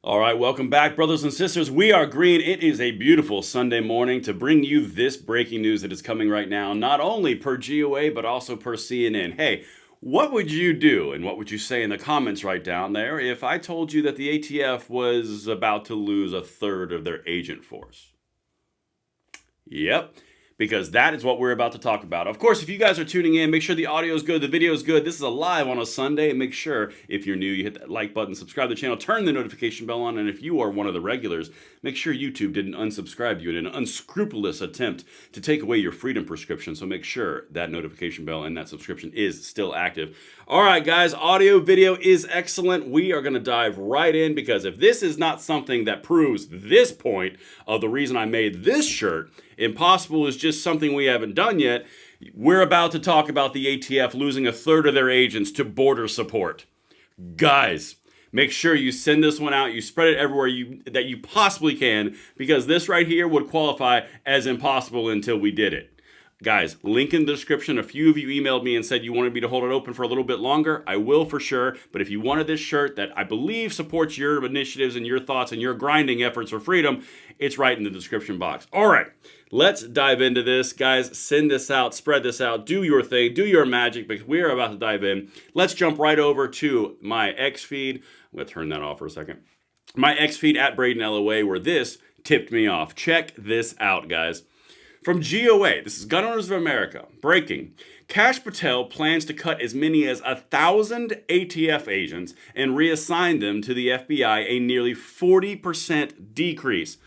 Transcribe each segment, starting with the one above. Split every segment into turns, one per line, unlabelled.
All right, welcome back, brothers and sisters. We are green. It is a beautiful Sunday morning to bring you this breaking news that is coming right now, not only per GOA, but also per CNN. Hey, what would you do and what would you say in the comments right down there if I told you that the ATF was about to lose a third of their agent force? Yep, because that is what we're about to talk about. Of course, if you guys are tuning in, make sure the audio is good, the video is good. This is a live on a Sunday, and make sure if you're new, you hit that like button, subscribe to the channel, turn the notification bell on, and if you are one of the regulars, make sure YouTube didn't unsubscribe you in an unscrupulous attempt to take away your freedom prescription. So make sure that notification bell and that subscription is still active. All right, guys, audio, video is excellent. We are going to dive right in because if this is not something that proves this point of the reason I made this shirt, impossible is just something we haven't done yet. We're about to talk about the ATF losing a third of their agents to border support. Guys, make sure you send this one out. You spread it everywhere that you possibly can, because this right here would qualify as impossible until we did it. Guys, link in the description. A few of you emailed me and said you wanted me to hold it open for a little bit longer. I will for sure. But if you wanted this shirt that I believe supports your initiatives and your thoughts and your grinding efforts for freedom, it's right in the description box. All right, let's dive into this. Guys, send this out, spread this out, do your thing, do your magic, because we are about to dive in. Let's jump right over to my X feed. I'm going to turn that off for a second. My X feed at Braden LOA, where this tipped me off. Check this out, guys. From GOA, this is Gun Owners of America, breaking. Kash Patel plans to cut as many as 1,000 ATF agents and reassign them to the FBI, a nearly 40% decrease.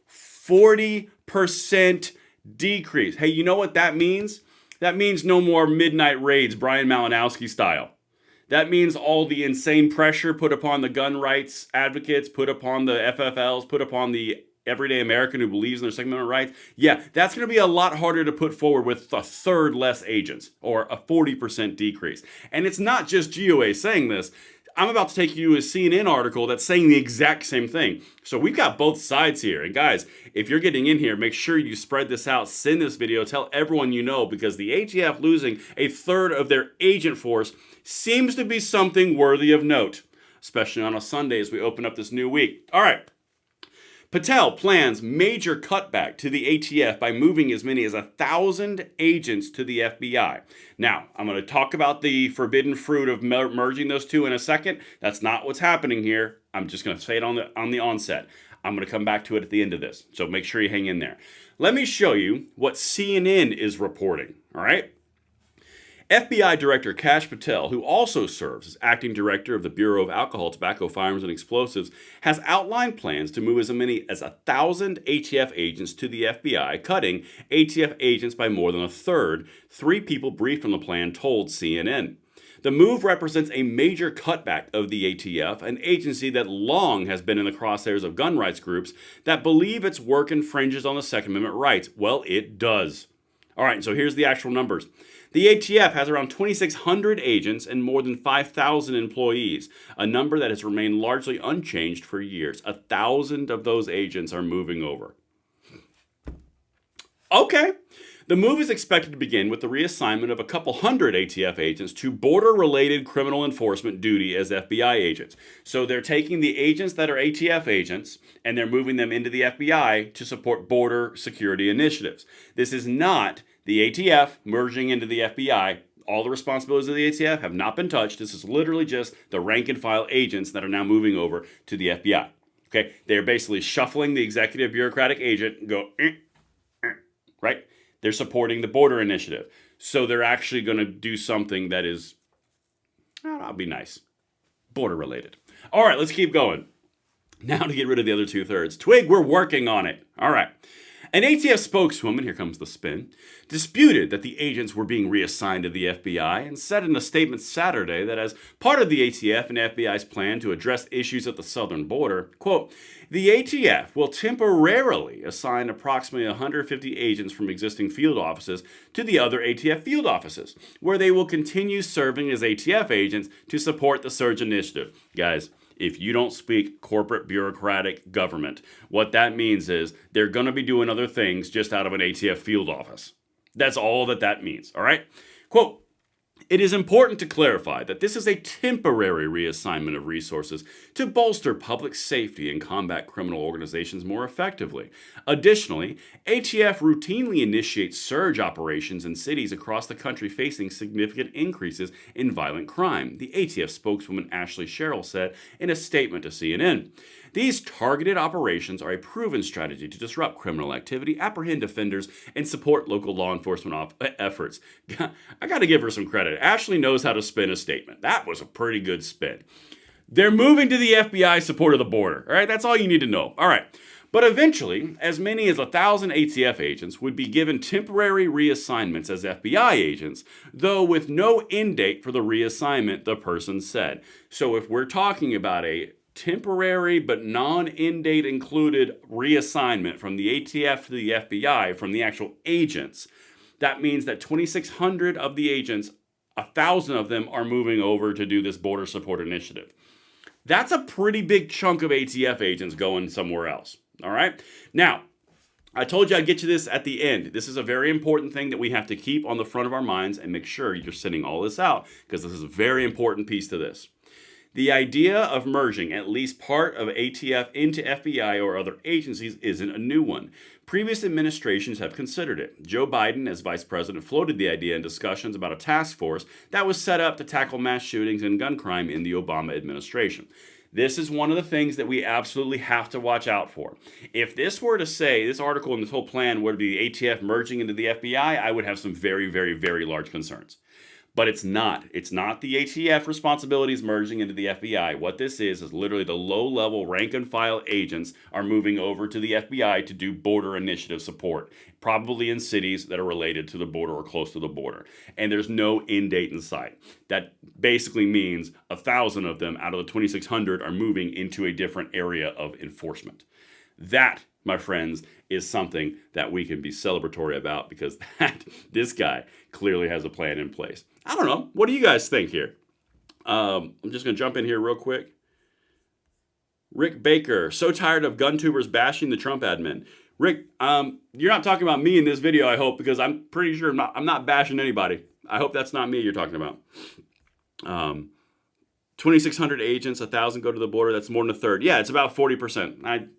40% decrease. Hey, you know what that means? That means no more midnight raids, Brian Malinowski style. That means all the insane pressure put upon the gun rights advocates, put upon the FFLs, put upon the everyday American who believes in their Second Amendment rights. Yeah, that's going to be a lot harder to put forward with a third less agents or a 40% decrease. And it's not just GOA saying this. I'm about to take you to a CNN article that's saying the exact same thing. So we've got both sides here. And guys, if you're getting in here, make sure you spread this out, send this video, tell everyone you know, because the ATF losing a third of their agent force seems to be something worthy of note, especially on a Sunday as we open up this new week. All right. Patel plans major cutback to the ATF by moving as many as 1,000 agents to the FBI. Now, I'm going to talk about the forbidden fruit of merging those two in a second. That's not what's happening here. I'm just going to say it on the onset. I'm going to come back to it at the end of this, so make sure you hang in there. Let me show you what CNN is reporting, all right? FBI Director Kash Patel, who also serves as acting director of the Bureau of Alcohol, Tobacco, Firearms, and Explosives, has outlined plans to move as many as 1,000 ATF agents to the FBI, cutting ATF agents by more than a third, three people briefed on the plan told CNN. The move represents a major cutback of the ATF, an agency that long has been in the crosshairs of gun rights groups that believe its work infringes on the Second Amendment rights. Well, it does. All right, so here's the actual numbers. The ATF has around 2,600 agents and more than 5,000 employees, a number that has remained largely unchanged for years. 1,000 of those agents are moving over. Okay. The move is expected to begin with the reassignment of a couple hundred ATF agents to border-related criminal enforcement duty as FBI agents. So they're taking the agents that are ATF agents and they're moving them into the FBI to support border security initiatives. This is not the ATF merging into the FBI. All the responsibilities of the ATF have not been touched. This is literally just the rank and file agents that are now moving over to the FBI. Okay, they're basically shuffling the executive bureaucratic agent and go, right? They're supporting the border initiative. So they're actually going to do something that is, I'll be nice, border related. All right, let's keep going. Now to get rid of the other 2/3. Twig, we're working on it. All right. An ATF spokeswoman, here comes the spin, disputed that the agents were being reassigned to the FBI and said in a statement Saturday that as part of the ATF and FBI's plan to address issues at the southern border, quote, the ATF will temporarily assign approximately 150 agents from existing field offices to the other ATF field offices, where they will continue serving as ATF agents to support the surge initiative. Guys, if you don't speak corporate bureaucratic government, what that means is they're going to be doing other things just out of an ATF field office. That's all that means, all right? Quote, It is important to clarify that this is a temporary reassignment of resources to bolster public safety and combat criminal organizations more effectively. Additionally, ATF routinely initiates surge operations in cities across the country facing significant increases in violent crime, the ATF spokeswoman Ashley Sherrill said in a statement to CNN. These targeted operations are a proven strategy to disrupt criminal activity, apprehend offenders, and support local law enforcement efforts. I got to give her some credit. Ashley knows how to spin a statement. That was a pretty good spin. They're moving to the FBI support of the border. All right, that's all you need to know. All right. But eventually, as many as 1,000 ATF agents would be given temporary reassignments as FBI agents, though with no end date for the reassignment, the person said. So if we're talking about a temporary but non-end date included reassignment from the ATF to the FBI from the actual agents, that means that 2,600 of the agents, 1,000 of them are moving over to do this border support initiative. That's a pretty big chunk of ATF agents going somewhere else. All right. Now, I told you I'd get you this at the end. This is a very important thing that we have to keep on the front of our minds and make sure you're sending all this out because this is a very important piece to this. The idea of merging at least part of ATF into FBI or other agencies isn't a new one. Previous administrations have considered it. Joe Biden, as vice president, floated the idea in discussions about a task force that was set up to tackle mass shootings and gun crime in the Obama administration. This is one of the things that we absolutely have to watch out for. If this were to say, this article and this whole plan were to be ATF merging into the FBI, I would have some very, very, very large concerns. But it's not. It's not the ATF responsibilities merging into the FBI. What this is literally the low-level rank-and-file agents are moving over to the FBI to do border initiative support, probably in cities that are related to the border or close to the border. And there's no end date in sight. That basically means 1,000 of them out of the 2,600 are moving into a different area of enforcement. That, my friends, is something that we can be celebratory about because this guy clearly has a plan in place. I don't know. What do you guys think here? I'm just going to jump in here real quick. Rick Baker, so tired of gun tubers bashing the Trump admin. Rick, you're not talking about me in this video, I hope, because I'm pretty sure I'm not bashing anybody. I hope that's not me you're talking about. 2,600 agents, 1,000 go to the border. That's more than a third. Yeah, it's about 40%.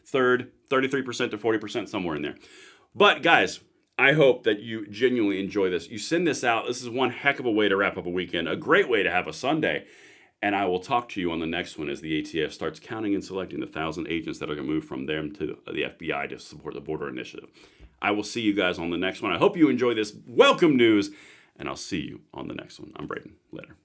Third, 33% to 40%, somewhere in there. But guys, I hope that you genuinely enjoy this. You send this out. This is one heck of a way to wrap up a weekend, a great way to have a Sunday. And I will talk to you on the next one as the ATF starts counting and selecting the 1,000 agents that are going to move from them to the FBI to support the border initiative. I will see you guys on the next one. I hope you enjoy this welcome news, and I'll see you on the next one. I'm Braden. Later.